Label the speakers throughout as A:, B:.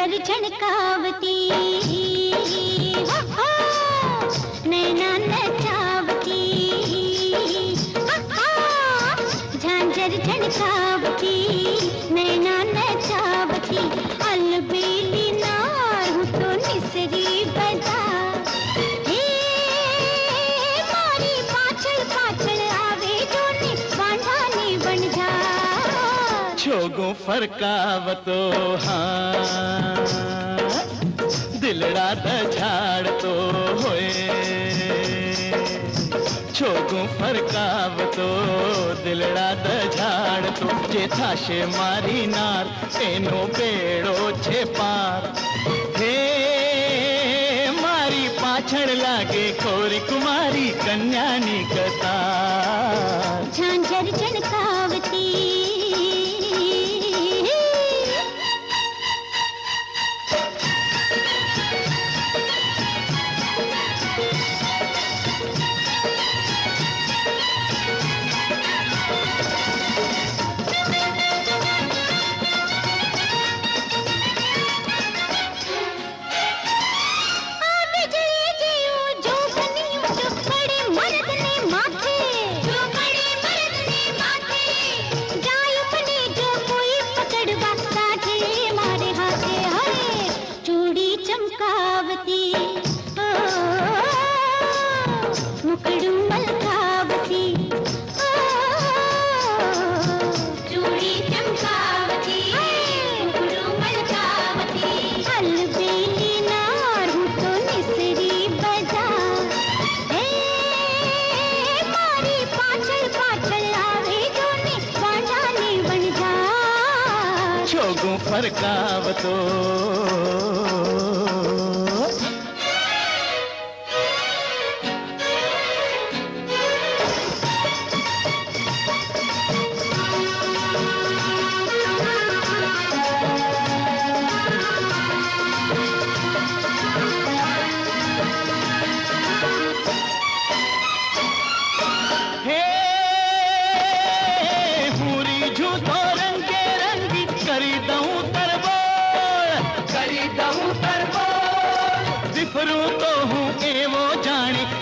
A: झांझर झनकावती नैना नचावती झांझर झनकावती नैना नचावती अलबेली नार हूँ तो निसरी बजा मारी पाछड़ पाछड़ आवे जोने बांधानी बन जा
B: छोगो फरकावतो हाँ दिलड़ा द झाड़ तो होए छोगो फरकावतो दिलड़ा द झाड़ तो जे थाशे मारी नार एनो बेड़ो छे पार हे मारी पाछड़ लागे कोरी कुमारी कन्यानी कतार
A: झांझर झनकावती
B: फरकावतो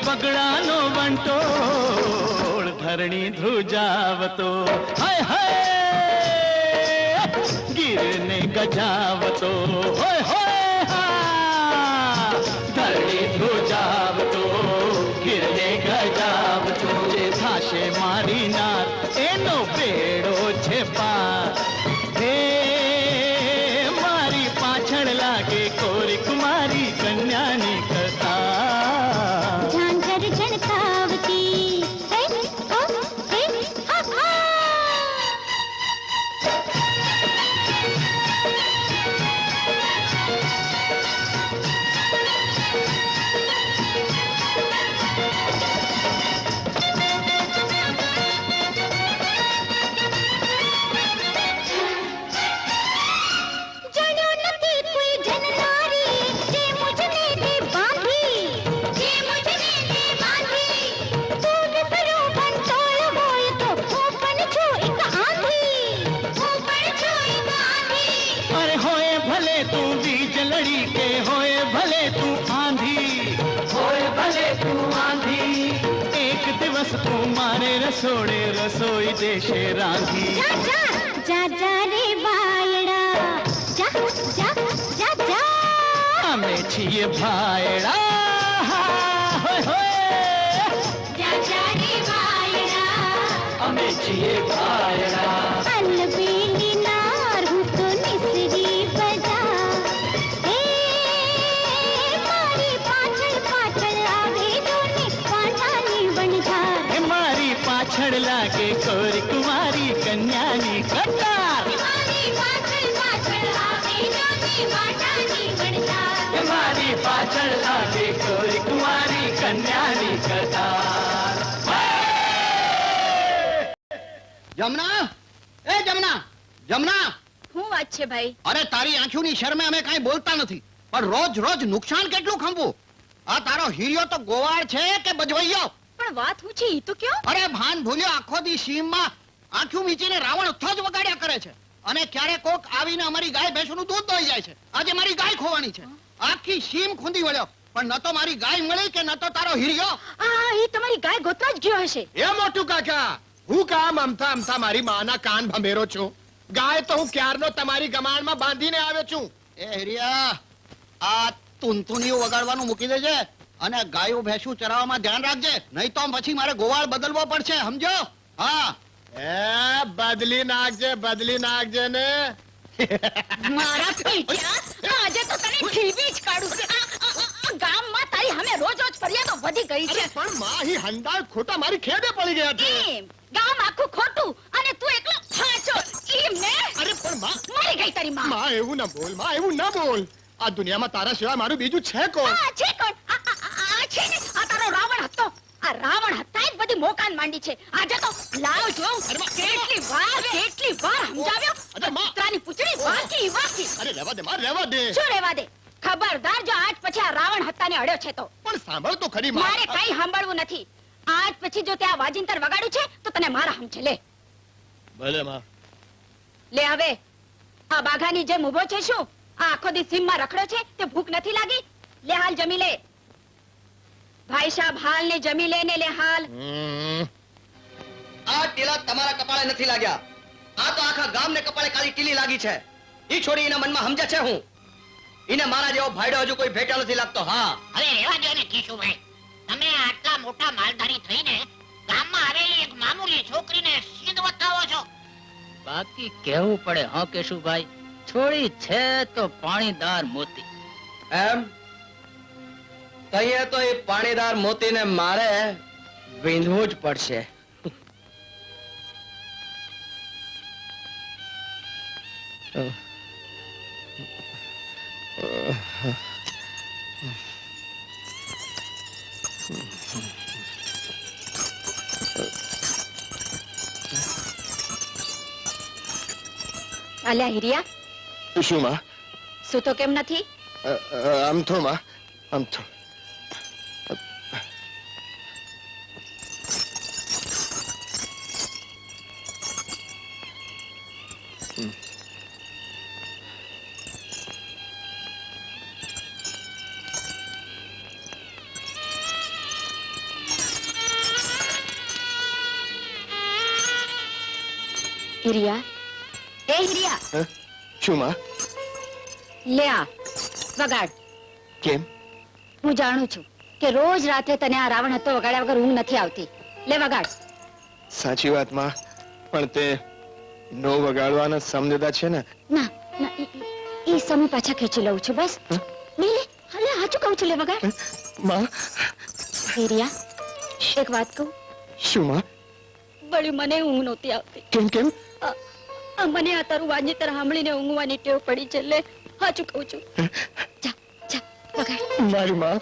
B: पगड़ानो बंटोड़ धरणी ध्रुजावतो हाय हाय गिरने गजावतो होय होय धरणी ध्रुजावतो गिरने गजावतो जे थाशे मारी नार एनो बेड़ो छे पार हे मारी पाछड़ लागे कोरी कुमारी कन्यानी कथा रसोड़े रसोई देशे रांधी
A: जा जा जा जा रे बायड़ा जा जा जा जा
B: हमें छिए भायड़ा होय होय
A: जा जा रे बायड़ा
B: हमें छिए भायड़ा
A: अलबेली नार हूँ तो निसरी बजा मारी पाछड़ पाछड़ आवे जोने बांधानी बन जा
B: पाछड़ लागे कोरी कुमारी कन्यानी कतार
A: हमारी पाछड़ आवे जोने बांधानी बन जा
B: हमारी पाछड़ लागे कोरी कुमारी कन्यानी कतार
C: जमुना ए जमुना जमुना
D: શું વાત છે ભાઈ?
C: અરે તારી આંખોની શરમે અમે કાઈ બોલતા નથી પણ રોજ રોજ નુકસાન કેટલું ખંભવું આ તારો હીરિયો તો ગોવાળ છે કે બજવૈયો
D: પણ વાત હું છે ઈ તો કયો?
C: અરે ભાન ભૂલ્યો આખો દી સીમમાં આંખું મીચીને રાવણ થજ વગાડ્યા કરે છે અને ક્યારેક કોક આવીને અમારી ગાય ભેંસનું દૂધ દોઈ જાય છે. આજે મારી ગાય ખોવાની છે. આખી સીમ ખૂંદી વળ્યો, પણ ન તો મારી ગાય મળી કે ન તો તારો હીરિયો.
D: એ તમારી ગાય ગોતવા જ ગયો હશે.
E: એ મોટું કાકા, હું કામ અમથા અમથા મારી માના કાન ભમેરો છું. ગાય તો હું ક્યારનો તમારી ગમાણમાં બાંધીને આવ્યો છું.
C: એ હીરિયા, આ તુનતુનીઓ વગાડવાનું મૂકી દેજે અને ગાયો ભેંસું ચરાવવામાં ધ્યાન રાખજે, નહીં તો પછી મારે ગોવાળ બદલવો પડશે, સમજો? હા.
E: એ બદલી નાખજે ને.
D: મારા પીઠિયા, આજે તો તને ઠીવી જ કાઢું. ગામમાં તારી સામે રોજ રોજ ફરિયાદો વધી ગઈ છે.
E: પણ માહી હંડાળ ખોટા મારી ખેડે પડી ગયા છે.
D: એમ ગામ આખું ખોટું અને તું એકલો સાચો. એમ ને?
E: અરે પણ માં,
D: મરી ગઈ તારી માં.
E: માં એવું ના બોલ, માં એવું ના બોલ. આ દુનિયામાં તારા સિવાય મારું બીજું છે કોણ?
D: આ છે કોણ? આ છે ને, આ તારો રાવણ હતો. આ રાવણ હતા જ બધી મોકાન માંડી છે. આજે તો લાવ જો કેટલી વાર સમજાવ્યો.
E: અરે માં,
D: કૂતરાની પૂંછડી વાકી.
E: અરે રહેવા દે માં, રહેવા દે.
D: શું રહેવા દે? ખબરદાર જો આજ પછી આ રાવણ હત્તાને અડ્યો છે તો.
E: પણ સાંભળ તો ખરી માં.
D: મારે કઈ સાંભળવું નથી. આજ પછી જો ત્યાં વાજિંતર વગાડ્યું છે તો તને મારા સમજે. લે
E: ભલે માં.
D: લે હવે આ બાઘાની જેમ ઊભો છે. શું આ આખો દી સીમમાં રખડ્યો છે? તે ભૂખ નથી લાગી? લે હાલ જમી લે. ભાઈ સાહેબ હાલ ને જમી લે ને. લે હાલ.
F: આ ટીલા તમારા કપાળે નથી લાગ્યા. આ તો આખા ગામને કપાળે કાળી ટીલી લાગી છે. ઈ છોડી એના મનમાં સમજે છે હું. એને મારા જેવો ભાઈડો હજુ કોઈ ભેટા નથી લાગતો. હા,
G: અરે રહેવા દો ને કેશુભાઈ, તમે આટલા મોટા માલધારી થઈને ગામમાં આવેલી એક મામૂલી છોકરીને સીધ બતાવો છો.
H: બાકી કેવું પડે હા કેશુભાઈ, છોડી છે તો પાણીદાર મોતી.
F: એમ કહીએ તો એ પાણીદાર મોતીને મારે વીંધવું જ પડશે.
D: અલ્યા હિરિયા,
E: શું માં?
D: સૂતો કેમ નથી?
E: આમ તો માં, આમ તો.
D: હિરિયા, એ હિરિયા,
E: શું માં?
D: લે આ વગાડ.
E: કેમ?
D: હું જાણું છું કે રોજ રાત્રે તને આ રાવણ હતો વગાડ્યા વગર ઊંઘ નથી આવતી. લે વગાડ.
E: સાચી વાત માં, પણ તે નો વગાડવાના સમજદા છે ને.
D: ના ના, ઈ સમય પાછા ખેંચી લઉં છું. બસ લે લે. હાલે હાચું કહું છું. લે વગાડ.
E: માં.
D: હિરિયા, એક વાત કહું?
E: શું માં?
D: વળી મને ઊંઘ નહોતી આવતી.
E: કેમ કેમ?
D: મને આ તારું વાંજેતર સાંભળીને ઊંઘવાની ટેવ પડી છે. લે હાચું કહું છું. જા જા વગાડ.
E: મારી માં.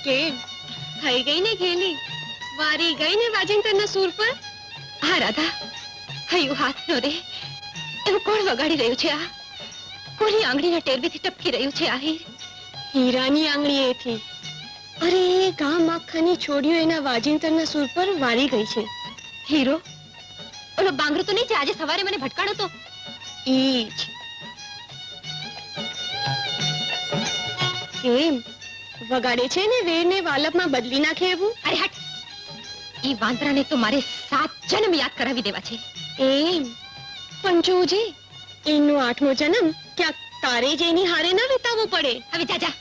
D: કેમ થઈ ગઈ ને ઘેલી? વારી ગઈ ને વાજિંત્રના સૂર પર? હા રાધા, હૈયું હાથ નો રે. એવું કોણ વગાડી રહ્યું છે? આ કોની આંગળીના ટેરવેથી ટપકી રહ્યું છે? આ હીરાની આંગળીએથી. અરે ગામ આખાની છોડીઓ એના વાજિંત્રના સૂર પર વારી ગઈ છે. હીરો ઓલો બાંગરો તો નહીં જે આજે સવારે મને ભટકાડો તો? ઈ જ. કેમ વગાડે છે ને વેરને વાલપમાં બદલી નાખે એવું?
I: અરે હટ, ઈ વાંદરાને તો મારે 7 જન્મ યાદ કરાવી દેવા છે.
D: એમ પણ જોજે એનો 8મો જન્મ ક્યાંક તારે જ એની હારે ના વિતાવવો પડે.
I: હવે જા જા.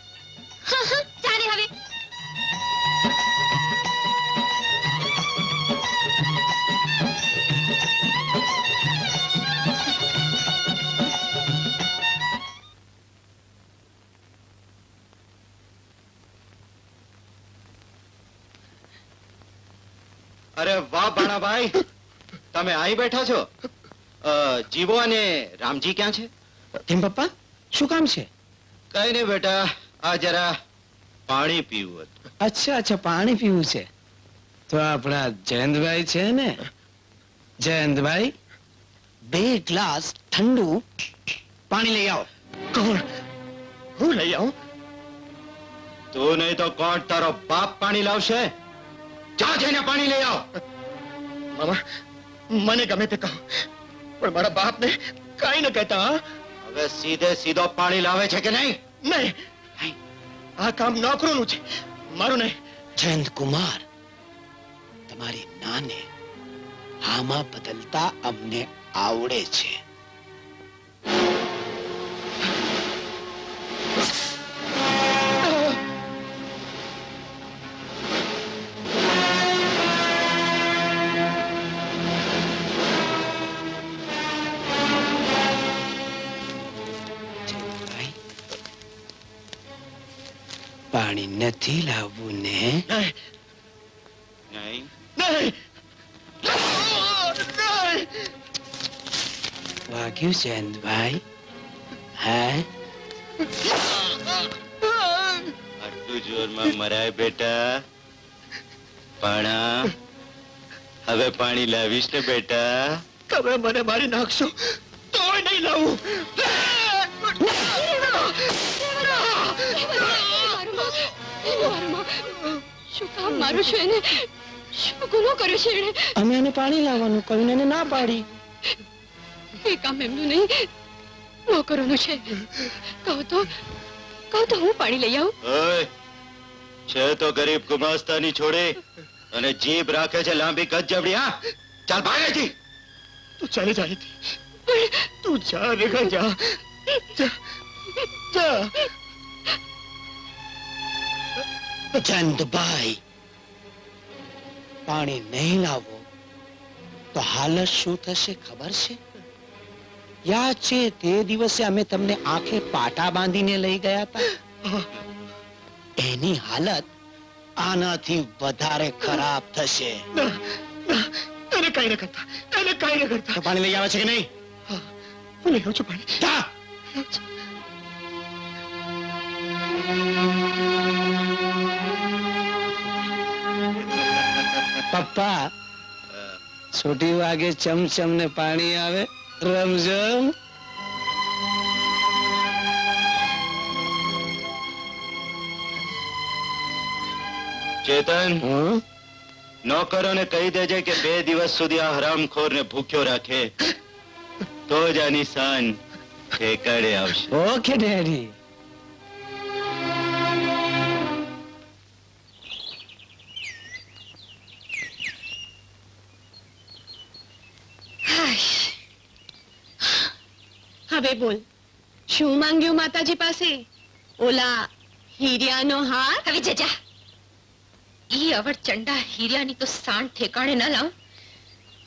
I: હા હા, જા ને હવે.
J: અરે વાહ ભાણાભાઈ, તમે અહીં બેઠા છો. જીવો અને રામજી ક્યાં છે?
K: કેમ પપ્પા, શું કામ છે?
J: કઈ નહીં બેટા, આ જરા પાણી પીવું હતું.
K: અચ્છા અચ્છા, પાણી પીવું છે. તો આપણા જયંતભાઈ છે ને, જયંતભાઈ 2 ગ્લાસ ઠંડુ પાણી લઈ આવો.
E: કોણ? હું લઈ આવું?
J: તું નહીં તો કોણ? તારો બાપ પાણી લાવશે. જા જઈને પાણી લઈ આવ.
E: મામા, મને ગમે તે કહો, પણ મારા બાપને કઈ ન કહેતા. હા?
J: હવે સીધે સીધો પાણી લાવે છે કે નહીં?
E: નહીં, આ કામ નોકરોનું છે, મારું નહીં.
K: જયંત કુમાર, તમારી નાને આમાં બદલતા અમને આવડે છે. પાણી નથી લાવવું ને?
J: નહીં.
K: વાગ્યું જયંતભાઈ? હે,
J: આટલું જોરમાં મરાય બેટા? પાણા, હવે પાણી લાવીશ ને બેટા?
E: તમે મને મારી નાખશો તોય નહીં લાવું.
D: શું કામ મારું છું એને? શું ગુનો કર્યો છે એને?
K: અમે એને પાણી લાવવાનું કહ્યું, એને ના પાડી.
D: એ કામ એમનું નહીં, નોકરોનું છે. કહો તો હું પાણી લઈ આવું.
J: ઓય, છે તો ગરીબ ગુમાસ્તાની છોડે અને જીભ રાખે છે લાંબી કજબડી. હા, ચાલ ભાગે જી.
E: તું ચાલી જા અહીંથી. તું જા રેખા, જા જા જા.
K: જયંતભાઈ, પાણી નહીં લાવો તો હાલત શું થશે ખબર છે? યાદ છે તે દિવસે અમે તમને આંખે પાટા બાંધીને લઈ ગયા હતા? એની હાલત આનાથી વધારે ખરાબ થશે.
E: એને કઈ ન કરતા, એને કઈ ન કરતા.
K: તો પાણી લઈ આવે છે કે નહીં?
E: હું લઈ આવું છું પાણી.
K: જા. પપ્પા, છોટી વાગે ચમચમ ને પાણી આવે, રમઝમ.
J: ચેતન, નોકરોને કહી દેજે કે 2 દિવસ સુધી આ હરામખોરને ભૂખ્યો રાખે, તો જ આની શાન ઠેકાડે આવશે.
K: Okay daddy.
D: હવે બોલ, શું માંગ્યું માતાજી પાસે? ઓલા હીરિયાનો હાર?
I: હવે જા જા. ઈ અવળ ચંડા હીરિયાની તો સાણ ઠેકાણે ન લાવ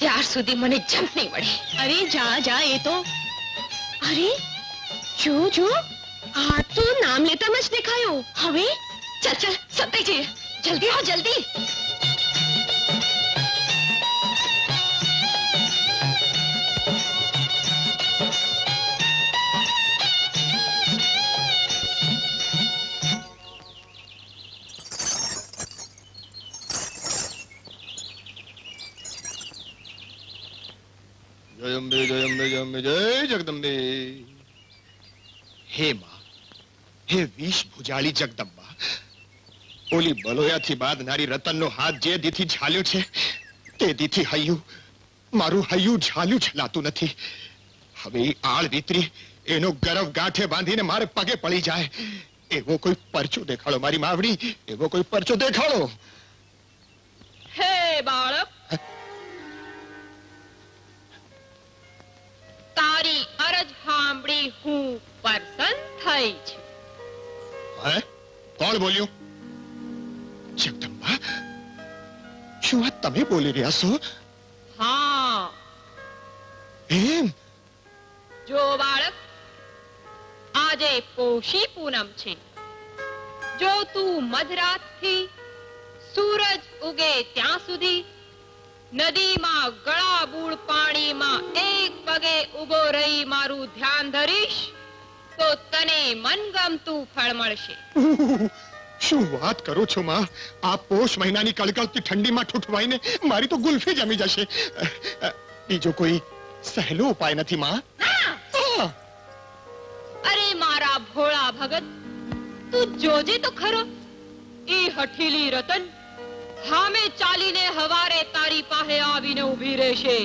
I: ત્યાર સુધી મને જંપ નહીં વળે.
D: અરે જા જા, એ તો અરે જો જો, આ તો નામ લેતામાં જ દેખાયો. હવે
I: ચાલ ચાલ, સતાઈ જઈએ. જલ્દી આવો, જલ્દી.
E: જયંબે જયંબે જયંબે જય જગદંબે. હે માં, હે વિષ ભુજાળી જગદંબા, ઓલી બલોયાથી બાદનારી રતનનો હાથ જે દીથી ઝાલ્યો છે તે દીથી હૈયું, મારું હૈયું ઝાલ્યું છલાતું નથી. હવે ઈ આળ વિતરી એનો ગરવ ગાંઠે બાંધીને મારે પગે પડી જાય એવો કોઈ પરચો દેખાડો મારી માવડી, એવો કોઈ પરચો દેખાડો.
I: હે બાળક, તારી અરજ સાંભળી હું પ્રસન્ન થઈ છું.
E: હે? કોણ બોલ્યું? જગદંબા, શું આ તમે બોલી રહ્યા છો?
I: હા.
E: એમ?
I: જો બાળક, આજે પોષી પૂનમ છે. જો તું મધરાતથી સૂરજ ઉગે ત્યાં સુધી નદીમાં ગળાબૂળ પાણીમાં એક પગે ઉભો રહી મારું ધ્યાન ધરીશ તો તને મનગમતું ફળ મળશે.
E: શું વાત કરો છો માં? આ પોષ મહિનાની કળકળતી ઠંડીમાં ઠૂઠવાઈને મારી તો ગુલ્ફી જમી જશે. બીજો કોઈ સહેલો ઉપાય નથી માં?
I: અરે મારા ભોળા ભગત, તું જોજે તો ખરો. એ હઠીલી રતન સામે ચાલીને હવારે તારી પાસે આવીને ઊભી રહેશે.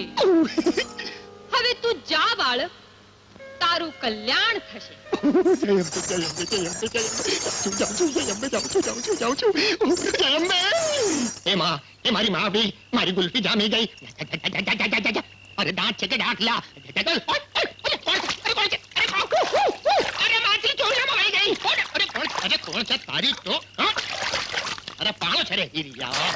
I: હવે તું જા બાળક, તારું કલ્યાણ થશે.
E: એ મારી માં બી મારી ગુલ્ફી જામી ગઈ. અરે દાંત છે કે ડાકલા. અરે માછી ચોરામાં વહી ગઈ. અરે કોણ છે તારી તો? અરે પાણો છે રે હીરિયા.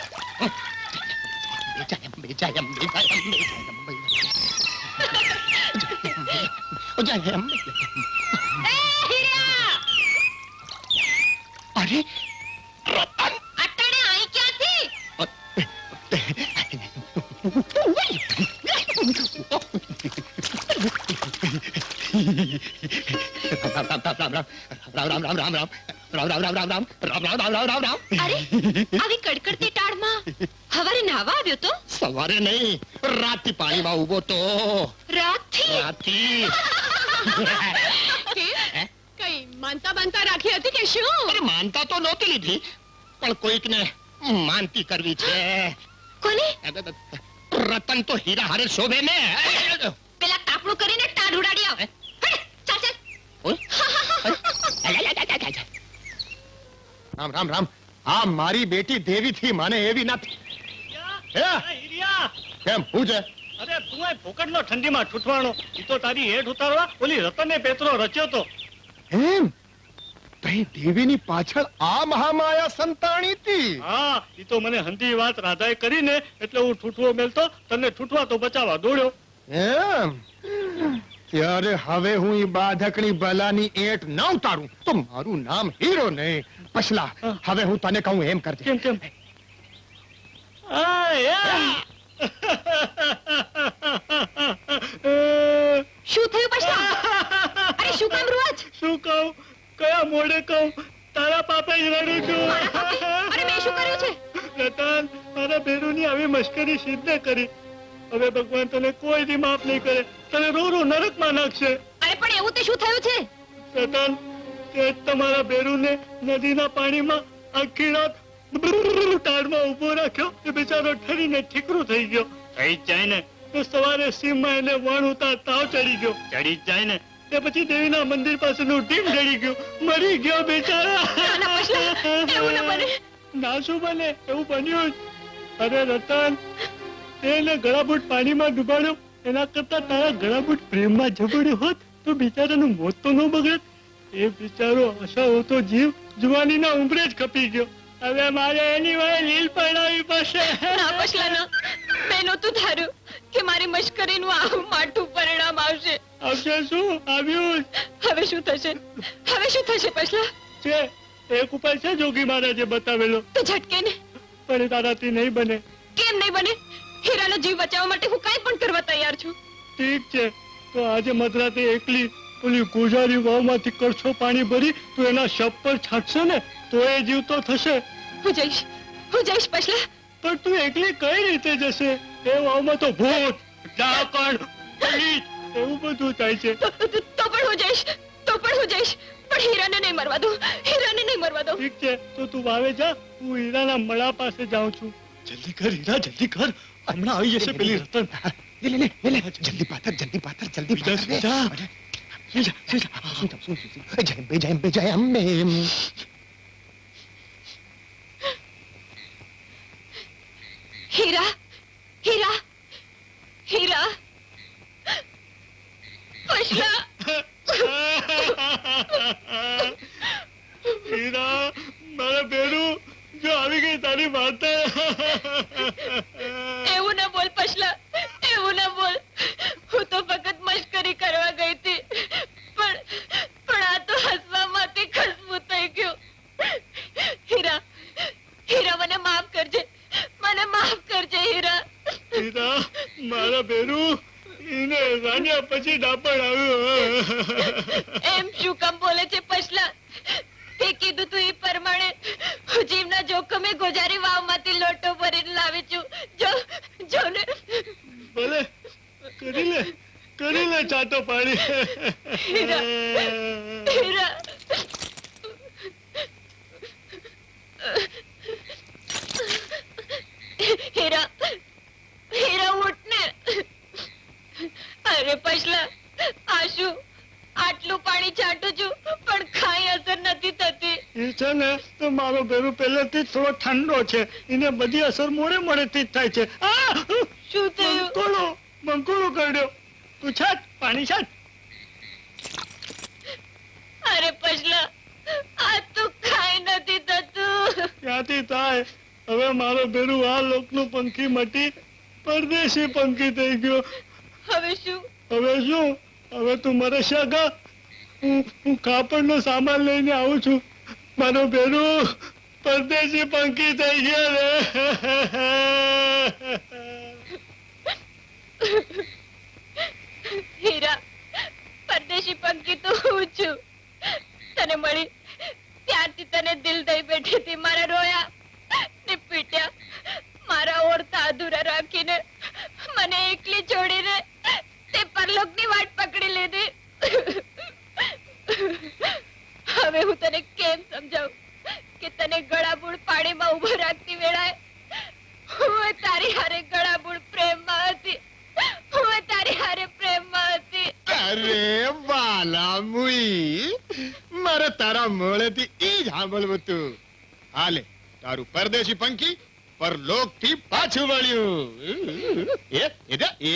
E: અરે રતન,
I: અટણે આઈ ક્યાંથી? અરે આવી કડકડતી ટાળમાં હવારે નાવા આવ્યો તો?
E: સવારે નહીં, રાતથી પાણીમાં ઉભો તો.
I: રાતથી? કઈ માનતા બાનતા રાખી હતી કે શું?
E: અરે માનતા તો નહોતી લીધી, પણ કોઈકને માનતી કરવી છે.
I: કોને?
E: રતન તો હીરા હારે શોભે ને.
I: પેલા તાપણું કરીને ટાઢ ઉડાડી આવ. ચાલ ચાલ.
E: રામ રામ રામ. આ મારી બેટી દેવી થી મને એવી નથી. કેમ પૂછે?
B: અરે તું ફોકટનો ઠંડીમાં ઠૂઠવાનો. ઈ તો તારી હેઠ ઉતારવા ઓલી રતને પેતરો રચ્યો તો.
E: એમ? તઈ દેવીની પાછળ આ મહામાયા સંતાણી હતી.
B: હા, ઈ તો મને હંધી વાત રાધાએ કરીને એટલે હું ઠૂઠવો મેલતો, તને ઠૂઠવા તો બચાવવા દોડ્યો.
E: એમ? ત્યારે હવે હું ઈ બાધકની બલાની એટ ન ઉતારું તો મારું નામ હીરો નહીં. પછલા હવે હું તને કહું એમ કરજે.
B: કેમ કેમ?
I: શું થયું પછલા? અરે શું કામ રોજ?
B: શું કહું? કયા મોઢે કહું? તારા પાપે જ રડું છું.
I: અરે મેં શું કર્યું છે?
B: રતન, મારા બેરુની આવી મશ્કરી સિદ્ધ કરી. હવે ભગવાન તને કોઈ દી માફ નહીં કરે, તને રૂ નરકમાં નાખશે.
I: અરે પણ એવું તે શું થયું છે?
B: રતન, તે તમારા બેરુને નદીના પાણીમાં આખી રાત ટાળમાં ઉભો રાખ્યો. એ બિચારો ઠરીને ઠીકરું થઈ ગયો. થઈ જ જાય ને તો સવારે સીમમાં એને વણ ઉતાર તાવ ચડી ગયો. ચડી જ જાય ને તે પછી દેવીના મંદિર પાસેનું ટીમ ચડી ગયું, મરી ગયો બેચારા. ના શું બને, એવું બન્યું જ. અરે રતન, તેને ગળાબૂટ પાણીમાં ડૂબાડ્યો, એના કરતા તારા ગળાબૂટ પ્રેમમાં ઝબડ્યો હોત તો બિચારાનું મોત તો ન બગડત. એ બિચારો આશા તો જીવ જુવાનીના ઉંબરે જ કપી ગયો. હવે મારે એની વાય લીલ પડાવી પડશે.
I: ના પછલા ના, મેં નહોતું ધાર્યું કે મારી મશ્કરીનું આવું માઠું પરિણામ આવશે.
B: આવશે શું? આવ્યું.
I: હવે શું થશે? હવે શું થશે પછલા?
B: છે એક ઉપાય છે જોગી મહારાજે બતાવેલો.
I: તો ઝટકે ને.
B: પણ તારાથી નહીં બને.
I: કેમ નહીં બને? હીરાનો જીવ બચાવવા માટે હું કાંઈ પણ કરવા તૈયાર છું.
B: ઠીક છે, તો આજે મધરાતે એકલી ઓલી ગુજારી વાવમાંથી કળછો પાણી ભરી તું એના શબ પર છાંટશે ને તો એ જીવતો થશે.
I: હું જઈશ પછલા.
B: પણ તું એકલી કઈ રીતે જશે? એ વાવમાં તો ભૂત, ડાકણ, પલીત એવું બધું થાય છે.
I: તો પણ હું જઈશ. પણ હીરાને નહીં મરવા દઉં.
B: ઠીક છે, તો તું વાવે જા, હું હીરાના મળા પાસે જાઉં છું. જલ્દી કર હીરા, જલ્દી કર. હમણાં આવી જશે પેલી રતન.
E: લે જલ્દી પાથર. જય અંબે.
D: હીરા હીરા હીરા પછલા
B: હીરા મારા બેરું જો આવી ગઈ તારી માતા.
I: એવું ના બોલ પછલા, એવું ના બોલ. હું તો ફક્ત મશ્કરી કરવા ગઈ હતી, પણ આ તો હસવામાંથી ખસવું થઈ ગયું. હીરા હીરા મને માફ કરજે, મને માફ કરજે હીરા.
B: હીરા મારા બેરું એને રાન્યા પછી ડાપણ આવ્યું.
I: એમ શું કામ બોલે છે પછલા? તે કીધું તું એ પ્રમાણે હું જીવના જોખમે ગોજારી વાવમાંથી લોટો ભરીને લાવી છું. જો ને
B: ભલે કરી લે ચાટો પાડી.
I: હીરા હીરા હીરા હીરા ઉઠ ને. અરે પછલા આ શું? આટલું પાણી છાંટું છું પણ કાંઈ અસર નથી થતી.
B: એ છે ને તો મારો બેરું પહેલેથી જ થોડો ઠંડો છે, એને બધી અસર મોડેથી જ થાય છે.
I: શું થયું?
B: મંકોડો કરડ્યો. તું છાટ, પાણી છાટ.
I: અરે પછલા આ તો કાંઈ નથી થતું.
B: ક્યાંથી થાય? હવે મારો બેરું આ લોકનું પંખી મટી પરદેશી પંખી થઈ ગયો.
I: હવે શું?
B: હવે તું મરે શાગા. હું કાપડનો સામાન લઈને આવું છું. મારો બેરું પરદેશી પંખી થઈ ગયો રે.
I: હીરા પરદેશી પંખી તો હું છું. તને મળી ત્યારથી તને દિલ દઈ બેઠી હતી. મારા રોયા ને પીટ્યા, મારા ઓરતા અધૂરા રાખીને મને એકલી છોડીને તે પરલોકની વાટ પકડી લીધી. હવે હું તને કેમ સમજાવું કે તને ગળાબૂળ પાણીમાં ઉભો રાખતી વેળાએ હું તારી હારે ગળાબૂળ પ્રેમમાં હતી. હું તારી હારે પ્રેમમાં હતી.
E: અરે વાલા મુઈ, મારે તારા મોળેથી ઈ જ સાંભળવું તું. હાલે તારું પરદેશી પંખી પરલોક થી પાછું વળ્યું. એ